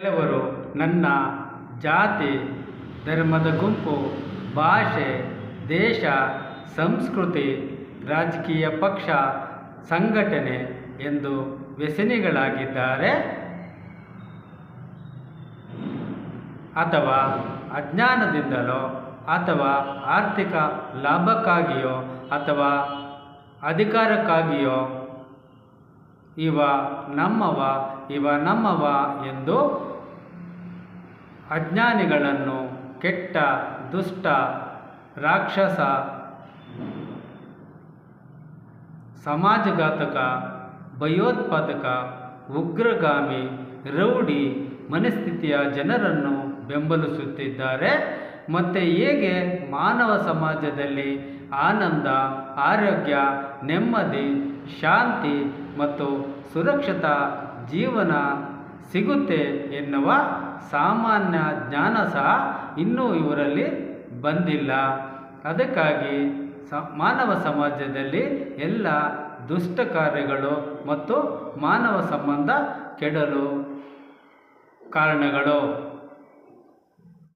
ಕೆಲವರು ನನ್ನ ಜಾತಿ, ಧರ್ಮದ ಗುಂಪು, ಭಾಷೆ, ದೇಶ, ಸಂಸ್ಕೃತಿ, ರಾಜಕೀಯ ಪಕ್ಷ, ಸಂಘಟನೆ ಎಂದು ವ್ಯಸನಿಗಳಾಗಿದ್ದಾರೆ ಅಥವಾ ಅಜ್ಞಾನದಿಂದಲೋ ಅಥವಾ ಆರ್ಥಿಕ ಲಾಭಕ್ಕಾಗಿಯೋ ಅಥವಾ ಅಧಿಕಾರಕ್ಕಾಗಿಯೋ ಇವ ನಮ್ಮವ ಎಂದು ಅಜ್ಞಾನಿಗಳನ್ನು ಕೆಟ್ಟ, ದುಷ್ಟ, ರಾಕ್ಷಸ, ಸಮಾಜಘಾತಕ, ಭಯೋತ್ಪಾದಕ, ಉಗ್ರಗಾಮಿ, ರೌಡಿ ಮನಸ್ಥಿತಿಯ ಜನರನ್ನು ಬೆಂಬಲಿಸುತ್ತಿದ್ದಾರೆ. ಮತ್ತು ಹೇಗೆ ಮಾನವ ಸಮಾಜದಲ್ಲಿ ಆನಂದ, ಆರೋಗ್ಯ, ನೆಮ್ಮದಿ, ಶಾಂತಿ ಮತ್ತು ಸುರಕ್ಷಿತ ಜೀವನ ಸಿಗುತ್ತೆ ಎನ್ನುವ ಸಾಮಾನ್ಯ ಜ್ಞಾನ ಸಹ ಇನ್ನೂ ಇವರಲ್ಲಿ ಬಂದಿಲ್ಲ. ಅದಕ್ಕಾಗಿ ಮಾನವ ಸಮಾಜದಲ್ಲಿ ಎಲ್ಲ ದುಷ್ಟ ಕಾರ್ಯಗಳು ಮತ್ತು ಮಾನವ ಸಂಬಂಧ ಕೆಡಲು ಕಾರಣಗಳು.